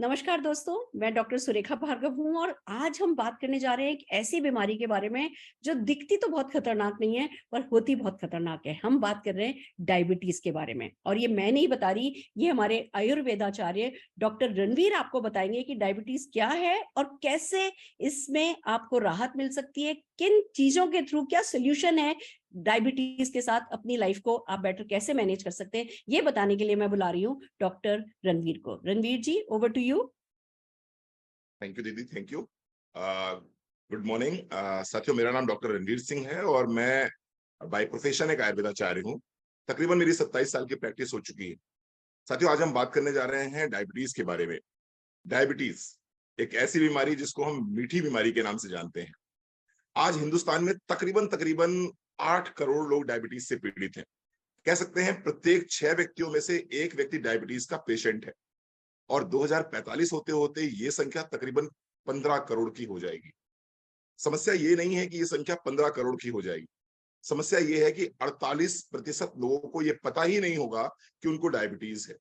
नमस्कार दोस्तों, मैं डॉक्टर सुरेखा भार्गव हूँ और आज हम बात करने जा रहे हैं एक ऐसी बीमारी के बारे में जो दिखती तो बहुत खतरनाक नहीं है पर होती बहुत खतरनाक है। हम बात कर रहे हैं डायबिटीज के बारे में और ये मैं नहीं बता रही, ये हमारे आयुर्वेदाचार्य डॉक्टर रणवीर आपको बताएंगे कि डायबिटीज क्या है और कैसे इसमें आपको राहत मिल सकती है, किन चीजों के थ्रू क्या सोल्यूशन है डायबिटीज के साथ अपनी लाइफ को आप बेटर कैसे मैनेज कर सकते हैं। ये बताने के लिए मैं बुला रही हूँ डॉक्टर रणवीर को। Ranveer ji, over to you. Thank you दीदी, थैंक यू। गुड मॉर्निंग साथियों, मेरा नाम डॉक्टर रणवीर सिंह है और मैं बाय प्रोफेशन एक आयुर्वेदाचार्य हूँ। तकरीबन मेरी 27 साल की प्रैक्टिस हो चुकी है। साथियों, आज हम बात करने जा रहे हैं डायबिटीज के बारे में। डायबिटीज एक ऐसी बीमारी जिसको हम मीठी बीमारी के नाम से जानते हैं। आज हिंदुस्तान में तकरीबन तकरीबन 8 करोड़ लोग डायबिटीज से पीड़ित हैं। कह सकते हैं प्रत्येक 6 व्यक्तियों में से एक व्यक्ति डायबिटीज का पेशेंट है और 2045 होते होते ये संख्या तकरीबन 15 करोड़ की हो जाएगी। समस्या ये नहीं है कि ये संख्या 15 करोड़ की हो जाएगी। समस्या ये है कि 48% लोगों को ये पता ही नहीं होगा कि उनको डायबिटीज है।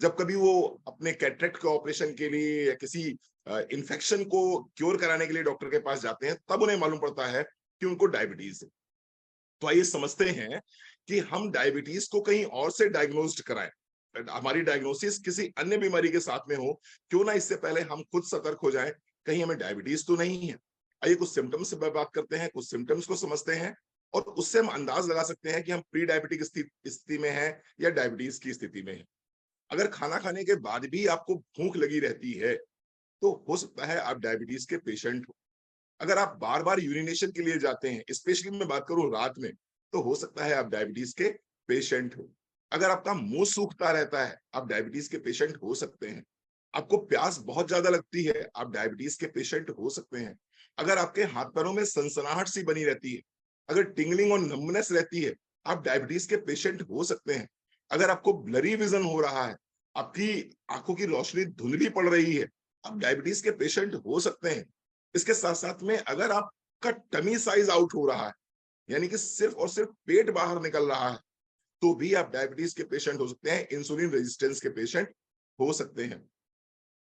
जब कभी वो अपने कैटरेक्ट के ऑपरेशन के लिए या किसी इन्फेक्शन को क्योर कराने के लिए डॉक्टर के पास जाते हैं, तब उन्हें मालूम पड़ता है कि उनको डायबिटीज है। तो आइए समझते हैं कि हम डायबिटीज को कहीं और से डायग्नोस्ड कराएं, हमारी डायग्नोसिस किसी अन्य बीमारी के साथ में हो, क्यों ना इससे पहले हम खुद सतर्क हो जाएं, कहीं हमें डायबिटीज तो नहीं है। आइए कुछ सिम्टम्स से बात करते हैं, कुछ सिम्टम्स को समझते हैं और उससे हम अंदाज लगा सकते हैं कि हम प्री डायबिटिक स्थिति में हैं या डायबिटीज की स्थिति में हैं। अगर खाना खाने के बाद भी आपको भूख लगी रहती है तो हो सकता है आप डायबिटीज के पेशेंट हो। अगर आप बार बार यूरिनेशन के लिए जाते हैं, स्पेशली मैं बात करूं रात में, तो हो सकता है आप डायबिटीज के पेशेंट हो। अगर आपका मुंह सूखता रहता है, आप डायबिटीज के पेशेंट हो सकते हैं। आपको प्यास बहुत ज्यादा लगती है, आप डायबिटीज के पेशेंट हो सकते हैं। अगर आपके हाथ पैरों में सनसनाहट सी बनी रहती है, अगर टिंगलिंग और नम्बनेस रहती है, आप डायबिटीज के पेशेंट हो सकते हैं। अगर आपको ब्लरी विजन हो रहा है, आपकी आंखों की रोशनी धुंधली पड़ रही है, आप डायबिटीज के पेशेंट हो सकते हैं। इसके साथ साथ में अगर आपका टमी साइज आउट हो रहा है, यानी कि सिर्फ और सिर्फ पेट बाहर निकल रहा है, तो भी आप डायबिटीज के पेशेंट हो सकते हैं, इंसुलिन रेजिस्टेंस के पेशेंट हो सकते हैं।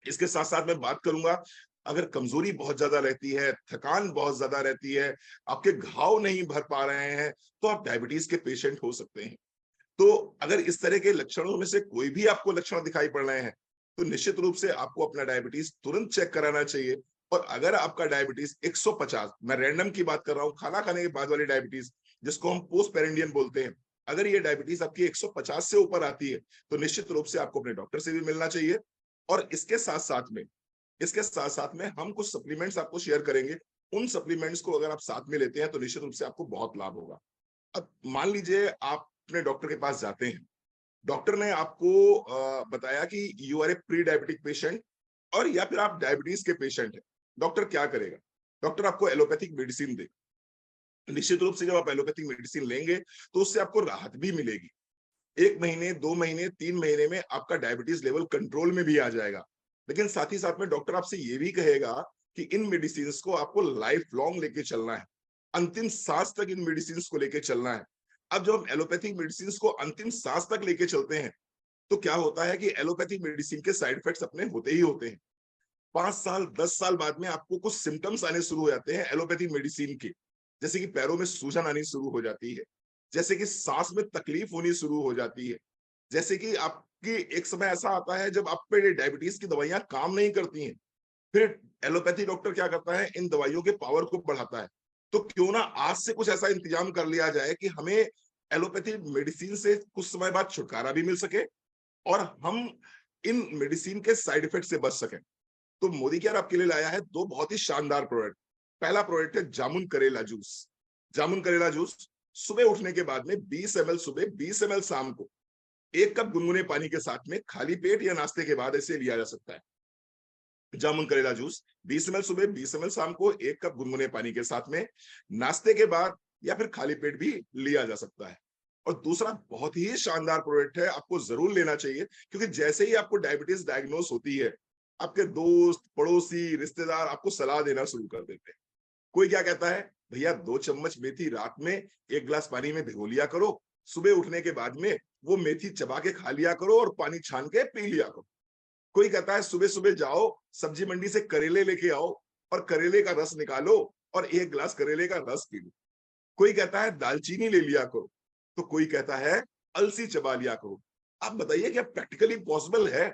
इसके साथ साथ मैं बात करूंगा, अगर कमजोरी बहुत ज्यादा रहती है, थकान बहुत ज्यादा रहती है, आपके घाव नहीं भर पा रहे हैं, तो आप डायबिटीज के पेशेंट हो सकते हैं। तो अगर इस तरह के लक्षणों में से कोई भी आपको लक्षण दिखाई पड़ रहे हैं, तो निश्चित रूप से आपको अपना डायबिटीज तुरंत चेक कराना चाहिए। और अगर आपका डायबिटीज 150, मैं रैंडम की बात कर रहा हूँ, खाना खाने के बाद वाली डायबिटीज जिसको हम पोस्ट पेरेंडियम बोलते हैं, अगर ये डायबिटीज आपकी 150 से ऊपर आती है, तो निश्चित रूप से आपको अपने डॉक्टर से भी मिलना चाहिए। और इसके साथ में हम कुछ सप्लीमेंट्स आपको शेयर करेंगे। उन सप्लीमेंट्स को अगर आप साथ में लेते हैं तो निश्चित रूप से आपको बहुत लाभ होगा। अब मान लीजिए आप अपने डॉक्टर के पास जाते हैं, डॉक्टर ने आपको बताया कि you are a prediabetic patient और या फिर आप डायबिटीज के पेशेंट हैं। डॉक्टर क्या करेगा? डॉक्टर आपको एलोपैथिक मेडिसिन दे। निश्चित रूप से जब आप एलोपैथिक मेडिसिन लेंगे तो उससे आपको राहत भी मिलेगी। 1 महीने, 2 महीने, 3 महीने में आपका डायबिटीज लेवल कंट्रोल में भी आ जाएगा। लेकिन साथ ही साथ में डॉक्टर आपसे ये भी कहेगा कि इन मेडिसिन को आपको लाइफ लॉन्ग लेके चलना है, अंतिम सांस तक इन मेडिसिन को लेके चलना है। अब जब हम एलोपैथिक मेडिसिन को अंतिम सांस तक लेके चलते हैं, तो क्या होता है कि एलोपैथिक मेडिसिन के साइड इफेक्ट्स अपने होते ही होते हैं। 5 साल 10 साल बाद में आपको कुछ सिम्टम्स आने शुरू हो जाते हैं एलोपैथिक मेडिसिन के, जैसे कि पैरों में सूजन आनी शुरू हो जाती है, जैसे कि सांस में तकलीफ होनी शुरू हो जाती है, जैसे कि आपकी एक समय ऐसा आता है जब आप पे डायबिटीज की दवाइयां काम नहीं करती हैं। फिर एलोपैथी डॉक्टर क्या करता है, इन दवाइयों के पावर को बढ़ाता है। तो क्यों ना आज से कुछ ऐसा इंतजाम कर लिया जाए कि हमें एलोपैथी मेडिसिन से कुछ समय बाद छुटकारा भी मिल सके और हम इन मेडिसिन के साइड इफेक्ट से बच सकें। तो मोदी केयर आपके लिए लाया है 2 बहुत ही शानदार प्रोडक्ट। पहला प्रोडक्ट है जामुन करेला जूस। जामुन करेला जूस सुबह उठने के बाद में 20 ml सुबह, 20 ml शाम को, 1 कप गुनगुने पानी के साथ में खाली पेट या नाश्ते के बाद ऐसे लिया जा सकता है। जामुन करेला जूस 20 ml सुबह, 20 ml शाम को, 1 कप गुनगुने पानी के साथ में नाश्ते के बाद या फिर खाली पेट भी लिया जा सकता है। और दूसरा बहुत ही शानदार प्रोडक्ट है, आपको जरूर लेना चाहिए, क्योंकि जैसे ही आपको डायबिटीज डायग्नोस होती है, आपके दोस्त, पड़ोसी, रिश्तेदार आपको सलाह देना शुरू कर देते हैं। कोई क्या कहता है, भैया 2 चम्मच मेथी रात में 1 गिलास पानी में भिगो लिया करो, सुबह उठने के बाद में वो मेथी चबा के खा लिया करो और पानी छान के पी लिया करो। कोई कहता है सुबह सुबह जाओ सब्जी मंडी से करेले लेके आओ और करेले का रस निकालो और एक गिलास करेले का रस पी लो। कोई कहता है दालचीनी ले लिया करो, तो कोई कहता है अलसी चबा लिया करो। आप बताइए क्या प्रैक्टिकली पॉसिबल है?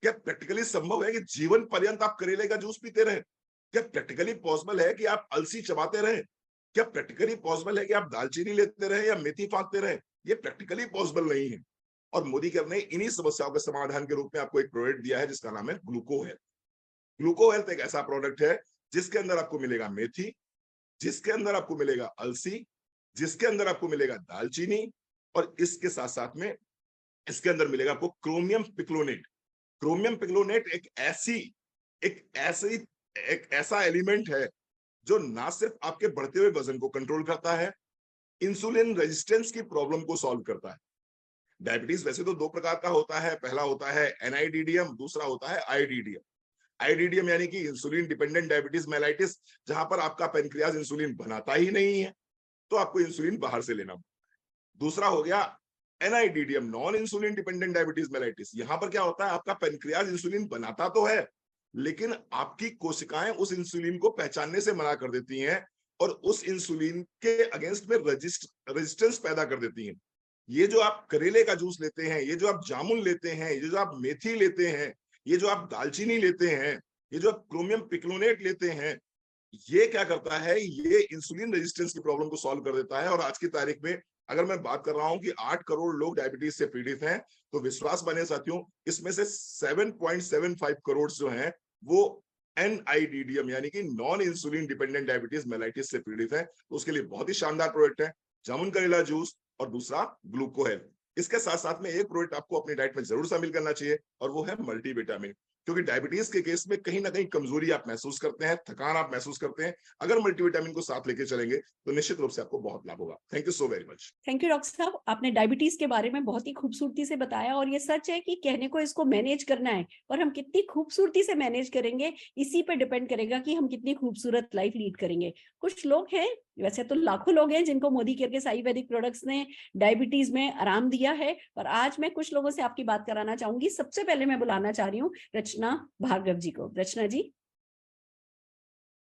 क्या प्रैक्टिकली संभव है कि जीवन पर्यंत आप करेले का जूस पीते रहे? क्या प्रैक्टिकली पॉसिबल है कि आप अलसी चबाते रहे? क्या प्रैक्टिकली पॉसिबल है कि आप दालचीनी लेते रहे या मेथी फाँकते रहे? ये प्रैक्टिकली पॉसिबल नहीं है। और मोदी केयर ने इन्हीं समस्याओं के समाधान के रूप में आपको एक प्रोडक्ट दिया है जिसका नाम है ग्लूको हेल्थ। ग्लूको हेल्थ एक ऐसा प्रोडक्ट है जिसके अंदर आपको मिलेगा मेथी, जिसके अंदर आपको मिलेगा अलसी, जिसके अंदर आपको मिलेगा दालचीनी और इसके साथ-साथ में इसके अंदर मिलेगा आपको क्रोमियम पिक्लोनेट। क्रोमियम पिक्लोनेट एक ऐसा एलिमेंट है जो ना सिर्फ आपके बढ़ते हुए वजन को कंट्रोल करता है, इंसुलिन रेजिस्टेंस की प्रॉब्लम को सॉल्व करता है। डायबिटीज वैसे तो दो प्रकार का होता है, पहला होता है एनआईडीडीएम, दूसरा होता है आईडीडीएम। आईडीडीएम यानी कि इंसुलिन डिपेंडेंट डायबिटीज मेलाइटिस, जहां पर आपका पेनक्रियाज इंसुलिन बनाता ही नहीं है, तो आपको इंसुलिन बाहर से लेना। दूसरा हो गया NIDDM, non insulin dependent diabetes mellitus. यहां पर क्या होता है, आपका पेनक्रियाज इंसुलिन बनाता तो है, लेकिन आपकी कोशिकाएं उस इंसुलिन को पहचानने से मना कर देती हैं और उस इंसुलिन के अगेंस्ट में रेजिस्टेंस पैदा कर देती हैं। ये जो आप करेले का जूस लेते हैं, ये जो आप जामुन लेते हैं, ये जो आप मेथी लेते हैं, ये जो आप दालचीनी लेते हैं, ये जो आप क्रोमियम पिक्लोनेट लेते हैं, ये क्या करता है, ये इंसुलिन रेजिस्टेंस की प्रॉब्लम को सॉल्व कर देता है। और आज की तारीख में अगर मैं बात कर रहा हूं कि 8 करोड़ लोग डायबिटीज से पीड़ित हैं, तो विश्वास बने साथियों, इसमें से 7.75 करोड़ जो हैं वो एनआईडीडीएम यानी कि non insulin dependent diabetes mellitus से पीड़ित है। तो उसके लिए बहुत ही शानदार प्रोडक्ट है जामुन करेला जूस और दूसरा ग्लूको हेल्थ। इसके साथ साथ में एक प्रोडक्ट आपको अपनी डाइट में जरूर शामिल करना चाहिए और वो है मल्टीविटामिन, क्योंकि डायबिटीज के केस में कहीं ना कहीं कमजोरी आप महसूस करते हैं, थकान आप महसूस करते हैं। अगर मल्टीविटामिन को साथ लेके चलेंगे तो निश्चित रूप से आपको बहुत लाभ होगा। Thank you so very much. Thank you doctor साहब, आपने डायबिटीज के बारे में बहुत ही खूबसूरती से बताया और ये सच है कि कहने को इसको मैनेज करना है, और हम कितनी खूबसूरती से मैनेज करेंगे इसी पे डिपेंड करेगा कि हम कितनी खूबसूरत लाइफ लीड करेंगे। कुछ लोग हैं, वैसे तो लाखों लोग हैं, जिनको मोदी केयर के आयुर्वेदिक प्रोडक्ट्स ने डायबिटीज में आराम दिया है, और आज मैं कुछ लोगों से आपकी बात कराना चाहूंगी। सबसे पहले मैं बुलाना चाह रही हूँ रचना भार्गव जी को। रचना जी।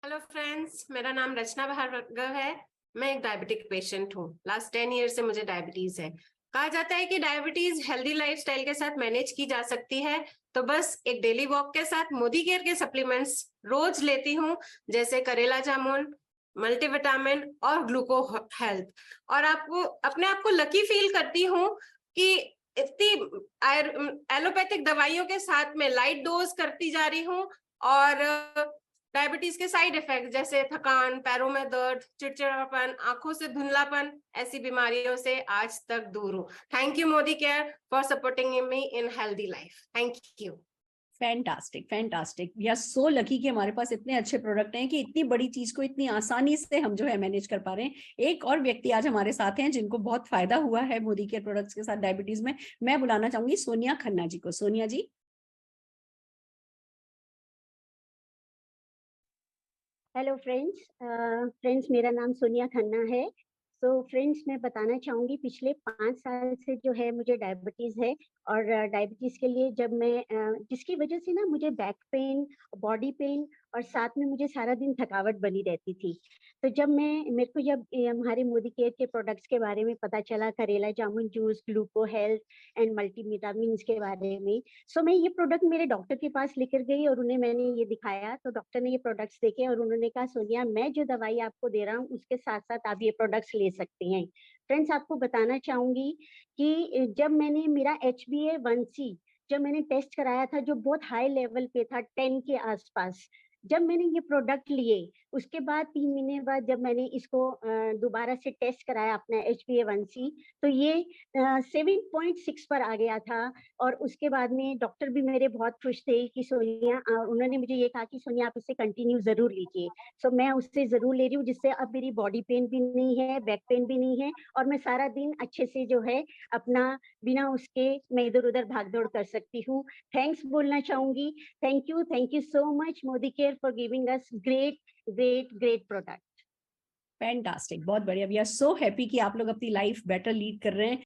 हेलो फ्रेंड्स, मेरा नाम रचना भार्गव है। मैं एक डायबिटिक पेशेंट हूँ। लास्ट 10 ईयर से मुझे डायबिटीज है। कहा जाता है कि डायबिटीज हेल्दी लाइफस्टाइल के साथ मैनेज की जा सकती है, तो बस एक डेली वॉक के साथ मोदी केयर के सप्लीमेंट्स रोज लेती हूँ, जैसे करेला जामुन, मल्टीविटामिन और ग्लूको हेल्थ। और आपको अपने आप को लकी फील करती हूँ कि इतनी एलोपैथिक दवाइयों के साथ में लाइट डोज करती जा रही हूँ, और डायबिटीज के साइड इफेक्ट जैसे थकान, पैरों में दर्द, चिड़चिड़ापन, आंखों से धुंधलापन, ऐसी बीमारियों से आज तक दूर हूँ। Thank you Modi care for supporting me in healthy life. Thank you. Fantastic, fantastic. We are so lucky कि हमारे पास इतने अच्छे प्रोडक्ट हैं कि इतनी बड़ी चीज को इतनी आसानी से हम जो है मैनेज कर पा रहे हैं। एक और व्यक्ति आज हमारे साथ हैं जिनको बहुत फायदा हुआ है मोदी केयर प्रोडक्ट्स के साथ डायबिटीज में। मैं बुलाना चाहूंगी सोनिया खन्ना जी को। सोनिया जी। हेलो फ्रेंड्स, मेरा नाम सोनिया खन्ना है। तो फ्रेंड्स, मैं बताना चाहूँगी पिछले 5 साल से जो है मुझे डायबिटीज़ है, और डायबिटीज़ के लिए जब मैं जिसकी वजह से ना मुझे बैक पेन, बॉडी पेन और साथ में मुझे सारा दिन थकावट बनी रहती थी। तो जब मेरे को जब हमारे मोदी केयर के प्रोडक्ट्स के बारे में पता चला, करेला जामुन juice, Gluco Health and multivitamins के बारे में, सो मैं ये प्रोडक्ट मेरे डॉक्टर के पास लेकर गई और उन्हें मैंने ये दिखाया। तो डॉक्टर ने ये प्रोडक्ट्स देखे और उन्होंने कहा, सोनिया, मैं जो दवाई आपको दे रहा हूँ उसके साथ साथ आप ये प्रोडक्ट्स ले सकती हैं। फ्रेंड्स, आपको बताना चाहूंगी कि जब मैंने मेरा HbA1c जब मैंने टेस्ट कराया था, जो बहुत हाई लेवल पे था 10 के आसपास, जब मैंने ये प्रोडक्ट लिए उसके बाद 3 महीने बाद जब मैंने इसको दोबारा से टेस्ट कराया अपना HbA1c, तो ये 7.6 पर आ गया था। और उसके बाद में डॉक्टर भी मेरे बहुत खुश थे कि सोनिया, उन्होंने मुझे ये कहा कि सोनिया, आप इसे कंटिन्यू जरूर लीजिए। सो मैं उससे जरूर ले रही हूँ, जिससे अब मेरी बॉडी पेन भी नहीं है, बैक पेन भी नहीं है, और मैं सारा दिन अच्छे से जो है अपना बिना उसके मैं इधर उधर भाग दौड़ कर सकती हूँ। थैंक्स बोलना चाहूंगी। Thank you so much Modi care for giving us great product. Fantastic, बहुत बढ़िया। वी आर सो हैप्पी कि आप लोग अपनी लाइफ बेटर लीड कर रहे हैं।